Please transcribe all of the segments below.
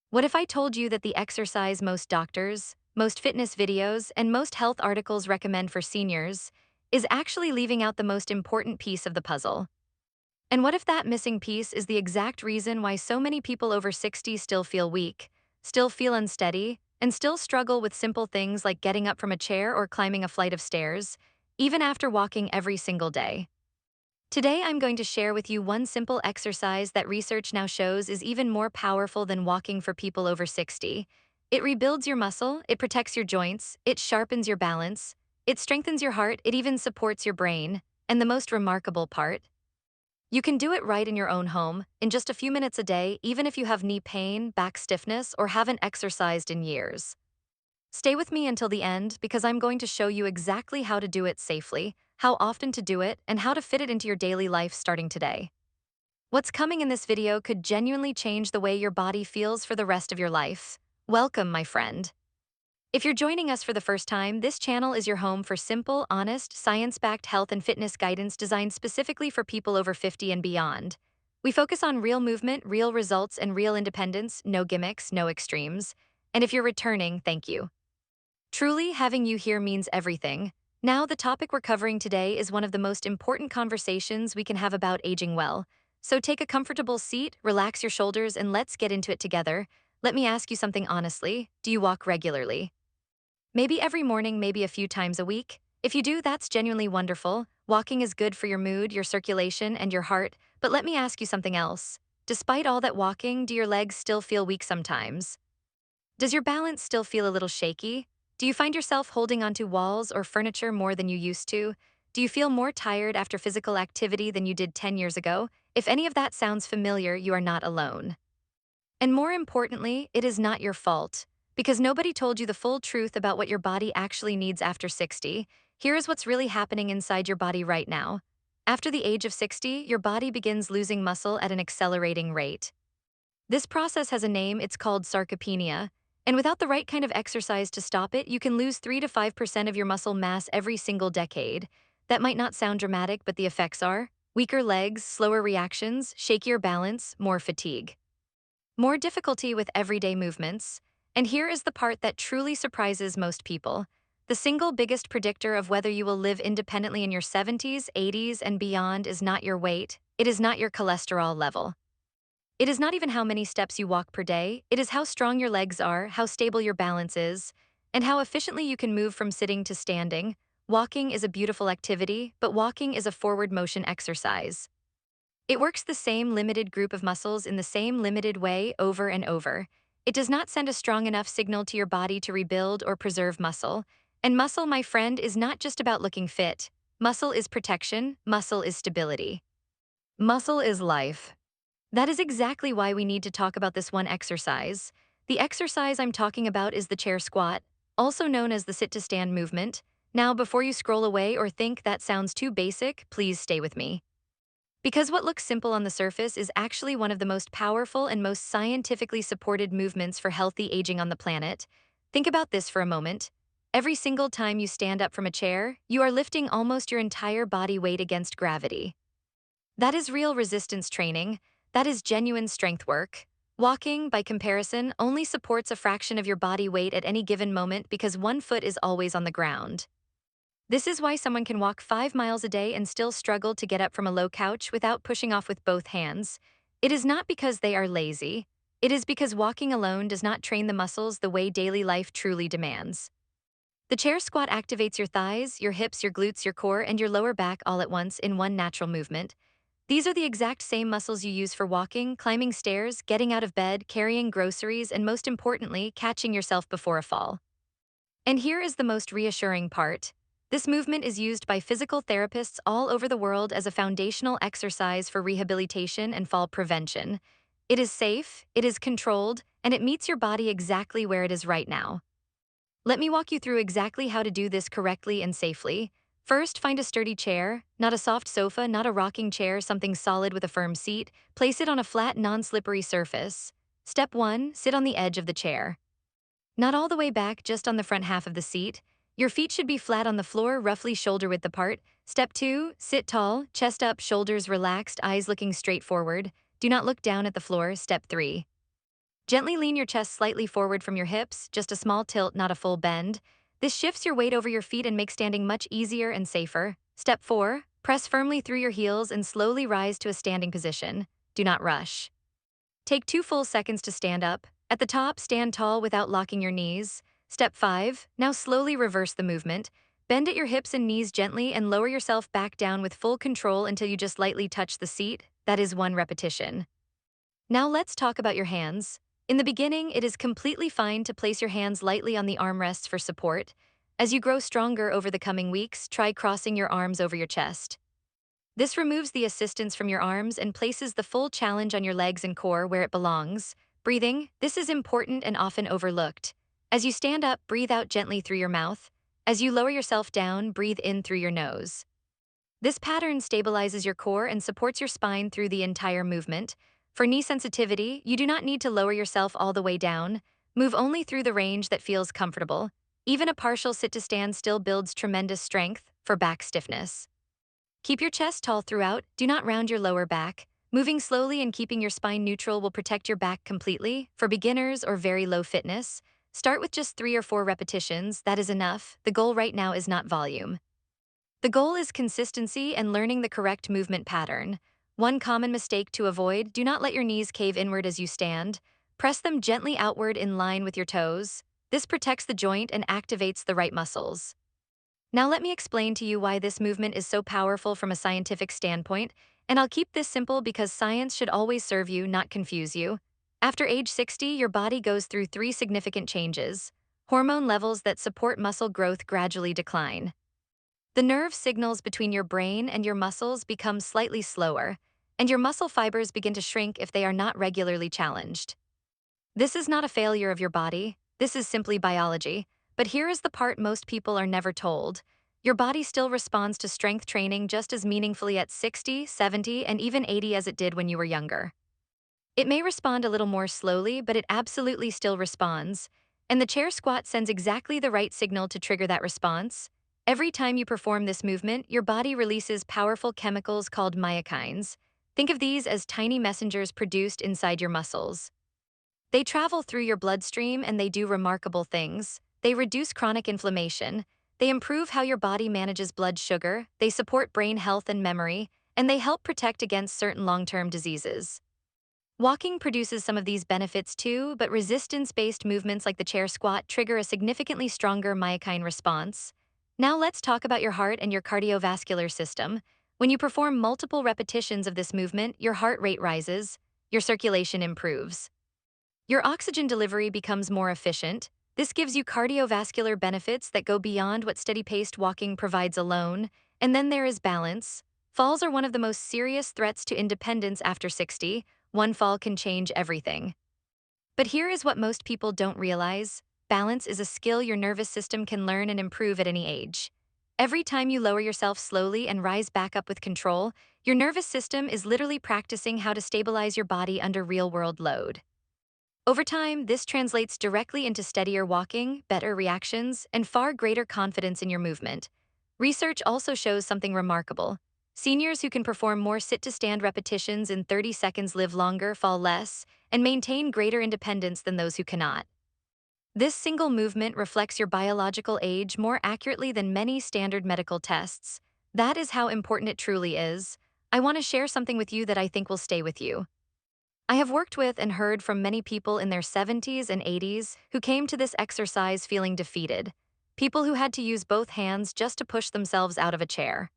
What if I told you that the exercise most doctors, most fitness videos, and most health articles recommend for seniors is actually leaving out the most important piece of the puzzle? And what if that missing piece is the exact reason why so many people over 60 still feel weak, still feel unsteady, and still struggle with simple things like getting up from a chair or climbing a flight of stairs, even after walking every single day? Today, I'm going to share with you one simple exercise that research now shows is even more powerful than walking for people over 60. It rebuilds your muscle, it protects your joints, it sharpens your balance, it strengthens your heart, it even supports your brain. And the most remarkable part, you can do it right in your own home, in just a few minutes a day, even if you have knee pain, back stiffness, or haven't exercised in years. Stay with me until the end because I'm going to show you exactly how to do it safely, how often to do it, and how to fit it into your daily life starting today. What's coming in this video could genuinely change the way your body feels for the rest of your life. Welcome, my friend. If you're joining us for the first time, this channel is your home for simple, honest, science-backed health and fitness guidance designed specifically for people over 50 and beyond. We focus on real movement, real results, and real independence, no gimmicks, no extremes. And if you're returning, thank you. Truly, having you here means everything. Now, the topic we're covering today is one of the most important conversations we can have about aging well. So take a comfortable seat, relax your shoulders, and let's get into it together. Let me ask you something honestly. Do you walk regularly? Maybe every morning, maybe a few times a week? If you do, that's genuinely wonderful. Walking is good for your mood, your circulation, and your heart. But let me ask you something else. Despite all that walking, do your legs still feel weak sometimes? Does your balance still feel a little shaky? Do you find yourself holding onto walls or furniture more than you used to? Do you feel more tired after physical activity than you did 10 years ago? If any of that sounds familiar, you are not alone. And more importantly, it is not your fault. Because nobody told you the full truth about what your body actually needs after 60. Here is what's really happening inside your body right now. After the age of 60, your body begins losing muscle at an accelerating rate. This process has a name, it's called sarcopenia, and without the right kind of exercise to stop it, you can lose 3 to 5% of your muscle mass every single decade. That might not sound dramatic, but the effects are weaker legs, slower reactions, shakier balance, more fatigue, more difficulty with everyday movements. And here is the part that truly surprises most people. The single biggest predictor of whether you will live independently in your 70s, 80s, and beyond is not your weight, it is not your cholesterol level. It is not even how many steps you walk per day, it is how strong your legs are, how stable your balance is, and how efficiently you can move from sitting to standing. Walking is a beautiful activity, but walking is a forward motion exercise. It works the same limited group of muscles in the same limited way over and over. It does not send a strong enough signal to your body to rebuild or preserve muscle. And muscle, my friend, is not just about looking fit. Muscle is protection, muscle is stability. Muscle is life. That is exactly why we need to talk about this one exercise. The exercise I'm talking about is the chair squat, also known as the sit-to-stand movement. Now, before you scroll away or think that sounds too basic, please stay with me. Because what looks simple on the surface is actually one of the most powerful and most scientifically supported movements for healthy aging on the planet. Think about this for a moment. Every single time you stand up from a chair, you are lifting almost your entire body weight against gravity. That is real resistance training. That is genuine strength work. Walking, by comparison, only supports a fraction of your body weight at any given moment because one foot is always on the ground. This is why someone can walk 5 miles a day and still struggle to get up from a low couch without pushing off with both hands. It is not because they are lazy. It is because walking alone does not train the muscles the way daily life truly demands. The chair squat activates your thighs, your hips, your glutes, your core, and your lower back all at once in one natural movement. These are the exact same muscles you use for walking, climbing stairs, getting out of bed, carrying groceries, and most importantly, catching yourself before a fall. And here is the most reassuring part. This movement is used by physical therapists all over the world as a foundational exercise for rehabilitation and fall prevention. It is safe, it is controlled, and it meets your body exactly where it is right now. Let me walk you through exactly how to do this correctly and safely. First, find a sturdy chair, not a soft sofa, not a rocking chair, something solid with a firm seat. Place it on a flat, non-slippery surface. Step 1, sit on the edge of the chair. Not all the way back, just on the front half of the seat. Your feet should be flat on the floor, roughly shoulder-width apart. Step 2, sit tall, chest up, shoulders relaxed, eyes looking straight forward. Do not look down at the floor. Step 3. Gently lean your chest slightly forward from your hips, just a small tilt, not a full bend. This shifts your weight over your feet and makes standing much easier and safer. Step 4. Press firmly through your heels and slowly rise to a standing position. Do not rush. Take 2 full seconds to stand up. At the top, stand tall without locking your knees. Step 5. Now slowly reverse the movement. Bend at your hips and knees gently and lower yourself back down with full control until you just lightly touch the seat. That is 1 repetition. Now let's talk about your hands. In the beginning, it is completely fine to place your hands lightly on the armrests for support. As you grow stronger over the coming weeks, try crossing your arms over your chest. This removes the assistance from your arms and places the full challenge on your legs and core where it belongs. Breathing, this is important and often overlooked. As you stand up, breathe out gently through your mouth. As you lower yourself down, breathe in through your nose. This pattern stabilizes your core and supports your spine through the entire movement. For knee sensitivity, you do not need to lower yourself all the way down. Move only through the range that feels comfortable. Even a partial sit to stand still builds tremendous strength for back stiffness. Keep your chest tall throughout, do not round your lower back. Moving slowly and keeping your spine neutral will protect your back completely. For beginners or very low fitness, start with just 3 or 4 repetitions, that is enough. The goal right now is not volume. The goal is consistency and learning the correct movement pattern. One common mistake to avoid: do not let your knees cave inward as you stand. Press them gently outward in line with your toes. This protects the joint and activates the right muscles. Now let me explain to you why this movement is so powerful from a scientific standpoint, and I'll keep this simple because science should always serve you, not confuse you. After age 60, your body goes through 3 significant changes. Hormone levels that support muscle growth gradually decline. The nerve signals between your brain and your muscles become slightly slower, and your muscle fibers begin to shrink if they are not regularly challenged. This is not a failure of your body, this is simply biology. But here is the part most people are never told. Your body still responds to strength training just as meaningfully at 60, 70, and even 80 as it did when you were younger. It may respond a little more slowly, but it absolutely still responds. And the chair squat sends exactly the right signal to trigger that response. Every time you perform this movement, your body releases powerful chemicals called myokines. Think of these as tiny messengers produced inside your muscles. They travel through your bloodstream and they do remarkable things. They reduce chronic inflammation. They improve how your body manages blood sugar. They support brain health and memory. And they help protect against certain long-term diseases. Walking produces some of these benefits too, but resistance-based movements like the chair squat trigger a significantly stronger myokine response. Now let's talk about your heart and your cardiovascular system. When you perform multiple repetitions of this movement, your heart rate rises, your circulation improves. Your oxygen delivery becomes more efficient. This gives you cardiovascular benefits that go beyond what steady-paced walking provides alone. And then there is balance. Falls are one of the most serious threats to independence after 60. One fall can change everything. But here is what most people don't realize. Balance is a skill your nervous system can learn and improve at any age. Every time you lower yourself slowly and rise back up with control, your nervous system is literally practicing how to stabilize your body under real-world load. Over time, this translates directly into steadier walking, better reactions, and far greater confidence in your movement. Research also shows something remarkable. Seniors who can perform more sit-to-stand repetitions in 30 seconds live longer, fall less, and maintain greater independence than those who cannot. This single movement reflects your biological age more accurately than many standard medical tests. That is how important it truly is. I want to share something with you that I think will stay with you. I have worked with and heard from many people in their 70s and 80s who came to this exercise feeling defeated. People who had to use both hands just to push themselves out of a chair.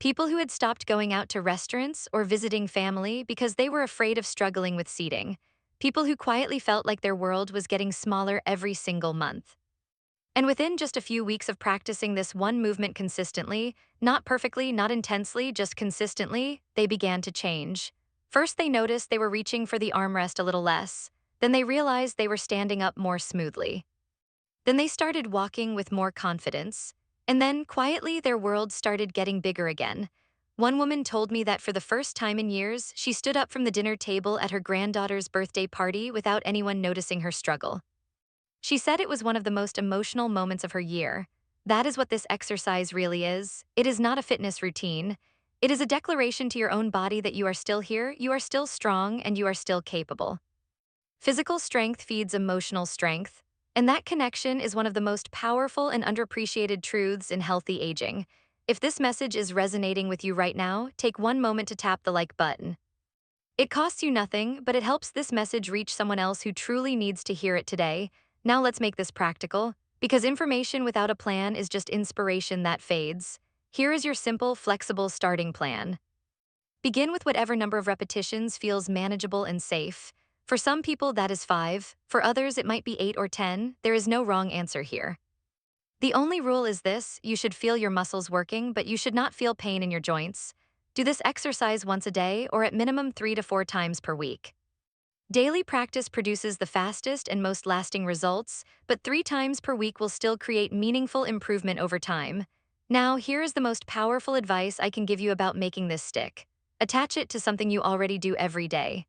People who had stopped going out to restaurants or visiting family because they were afraid of struggling with seating. People who quietly felt like their world was getting smaller every single month. And within just a few weeks of practicing this one movement consistently, not perfectly, not intensely, just consistently, they began to change. First, they noticed they were reaching for the armrest a little less. Then they realized they were standing up more smoothly. Then they started walking with more confidence. And then, quietly, their world started getting bigger again. One woman told me that for the first time in years, she stood up from the dinner table at her granddaughter's birthday party without anyone noticing her struggle. She said it was one of the most emotional moments of her year. That is what this exercise really is. It is not a fitness routine. It is a declaration to your own body that you are still here, you are still strong, and you are still capable. Physical strength feeds emotional strength, and that connection is one of the most powerful and underappreciated truths in healthy aging. If this message is resonating with you right now, take one moment to tap the like button. It costs you nothing, but it helps this message reach someone else who truly needs to hear it today. Now let's make this practical, because information without a plan is just inspiration that fades. Here is your simple, flexible starting plan. Begin with whatever number of repetitions feels manageable and safe. For some people, that is 5. For others, it might be 8 or 10. There is no wrong answer here. The only rule is this: you should feel your muscles working, but you should not feel pain in your joints. Do this exercise once a day or at minimum 3 to 4 times per week. Daily practice produces the fastest and most lasting results, but 3 times per week will still create meaningful improvement over time. Now, here is the most powerful advice I can give you about making this stick. Attach it to something you already do every day.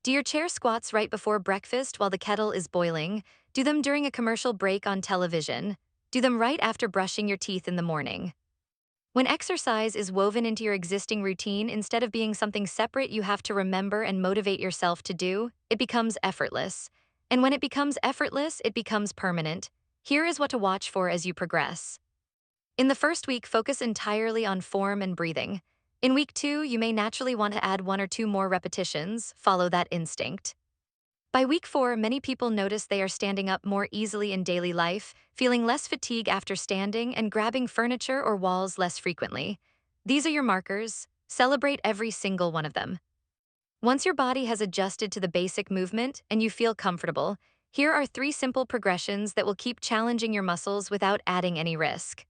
Do your chair squats right before breakfast while the kettle is boiling. Do them during a commercial break on television. Do them right after brushing your teeth in the morning. When exercise is woven into your existing routine instead of being something separate you have to remember and motivate yourself to do, it becomes effortless. And when it becomes effortless, it becomes permanent. Here is what to watch for as you progress. In the first week, focus entirely on form and breathing. In week 2, you may naturally want to add 1 or 2 more repetitions. Follow that instinct. By week 4, many people notice they are standing up more easily in daily life, feeling less fatigue after standing, and grabbing furniture or walls less frequently. These are your markers. Celebrate every single one of them. Once your body has adjusted to the basic movement and you feel comfortable, here are 3 simple progressions that will keep challenging your muscles without adding any risk.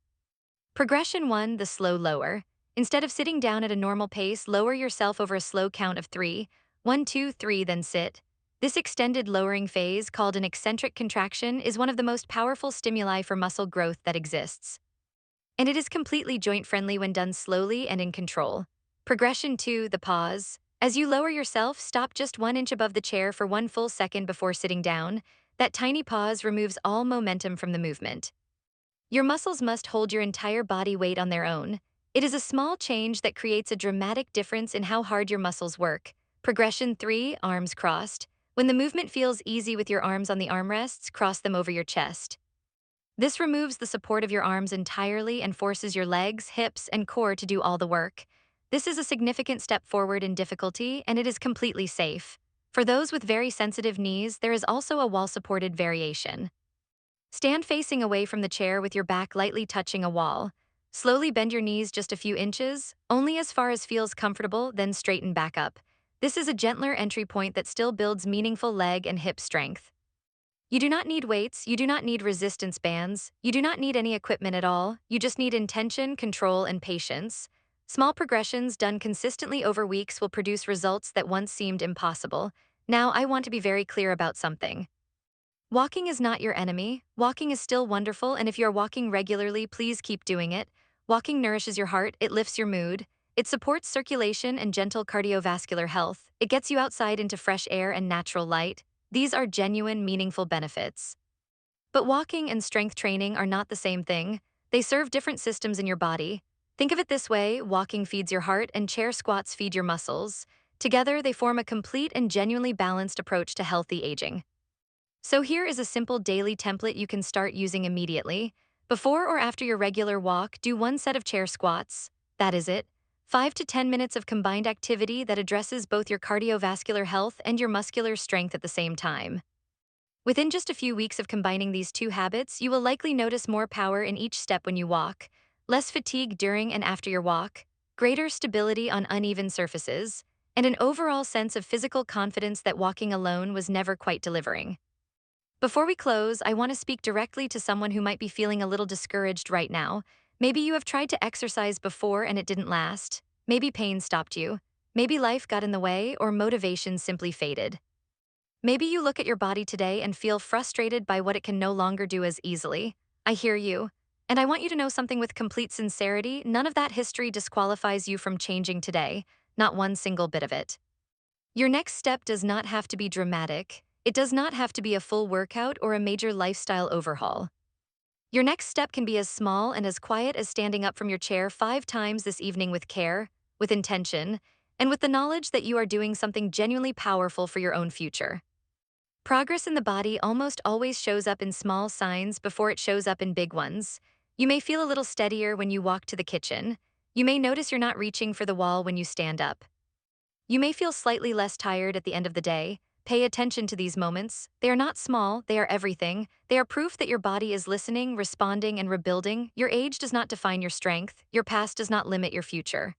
Progression 1, the slow lower. Instead of sitting down at a normal pace, lower yourself over a slow count of 3. 1, 2, 3, then sit. This extended lowering phase, called an eccentric contraction, is one of the most powerful stimuli for muscle growth that exists. And it is completely joint-friendly when done slowly and in control. Progression 2, the pause. As you lower yourself, stop just 1 inch above the chair for 1 full second before sitting down. That tiny pause removes all momentum from the movement. Your muscles must hold your entire body weight on their own. It is a small change that creates a dramatic difference in how hard your muscles work. Progression 3, arms crossed. When the movement feels easy with your arms on the armrests, cross them over your chest. This removes the support of your arms entirely and forces your legs, hips, and core to do all the work. This is a significant step forward in difficulty, and it is completely safe. For those with very sensitive knees, there is also a wall-supported variation. Stand facing away from the chair with your back lightly touching a wall. Slowly bend your knees just a few inches, only as far as feels comfortable, then straighten back up. This is a gentler entry point that still builds meaningful leg and hip strength. You do not need weights, you do not need resistance bands, you do not need any equipment at all, you just need intention, control, and patience. Small progressions done consistently over weeks will produce results that once seemed impossible. Now I want to be very clear about something. Walking is not your enemy. Walking is still wonderful, and if you're walking regularly, please keep doing it. Walking nourishes your heart, it lifts your mood, it supports circulation and gentle cardiovascular health, it gets you outside into fresh air and natural light. These are genuine, meaningful benefits. But walking and strength training are not the same thing. They serve different systems in your body. Think of it this way: walking feeds your heart and chair squats feed your muscles. Together, they form a complete and genuinely balanced approach to healthy aging. So here is a simple daily template you can start using immediately. Before or after your regular walk, do 1 set of chair squats. That is it. 5 to 10 minutes of combined activity that addresses both your cardiovascular health and your muscular strength at the same time. Within just a few weeks of combining these 2 habits, you will likely notice more power in each step when you walk, less fatigue during and after your walk, greater stability on uneven surfaces, and an overall sense of physical confidence that walking alone was never quite delivering. Before we close, I want to speak directly to someone who might be feeling a little discouraged right now. Maybe you have tried to exercise before and it didn't last. Maybe pain stopped you. Maybe life got in the way, or motivation simply faded. Maybe you look at your body today and feel frustrated by what it can no longer do as easily. I hear you. And I want you to know something with complete sincerity: none of that history disqualifies you from changing today, not one single bit of it. Your next step does not have to be dramatic. It does not have to be a full workout or a major lifestyle overhaul. Your next step can be as small and as quiet as standing up from your chair 5 times this evening with care, with intention, and with the knowledge that you are doing something genuinely powerful for your own future. Progress in the body almost always shows up in small signs before it shows up in big ones. You may feel a little steadier when you walk to the kitchen. You may notice you're not reaching for the wall when you stand up. You may feel slightly less tired at the end of the day. Pay attention to these moments. They are not small, they are everything. They are proof that your body is listening, responding, and rebuilding. Your age does not define your strength. Your past does not limit your future.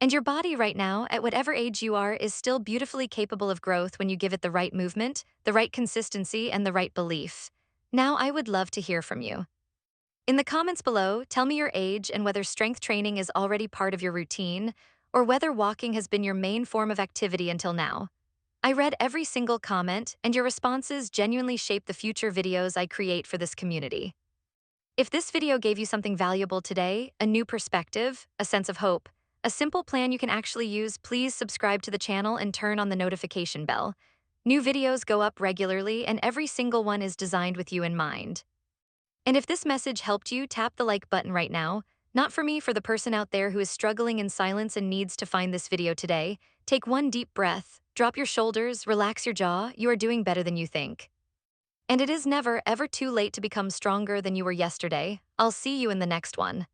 And your body right now, at whatever age you are, is still beautifully capable of growth when you give it the right movement, the right consistency, and the right belief. Now, I would love to hear from you. In the comments below, tell me your age and whether strength training is already part of your routine, or whether walking has been your main form of activity until now. I read every single comment, and your responses genuinely shape the future videos I create for this community. If this video gave you something valuable today, a new perspective, a sense of hope, a simple plan you can actually use, please subscribe to the channel and turn on the notification bell. New videos go up regularly, and every single one is designed with you in mind. And if this message helped you, tap the like button right now. Not for me, for the person out there who is struggling in silence and needs to find this video today. Take one deep breath, drop your shoulders, relax your jaw. You are doing better than you think. And it is never, ever too late to become stronger than you were yesterday. I'll see you in the next one.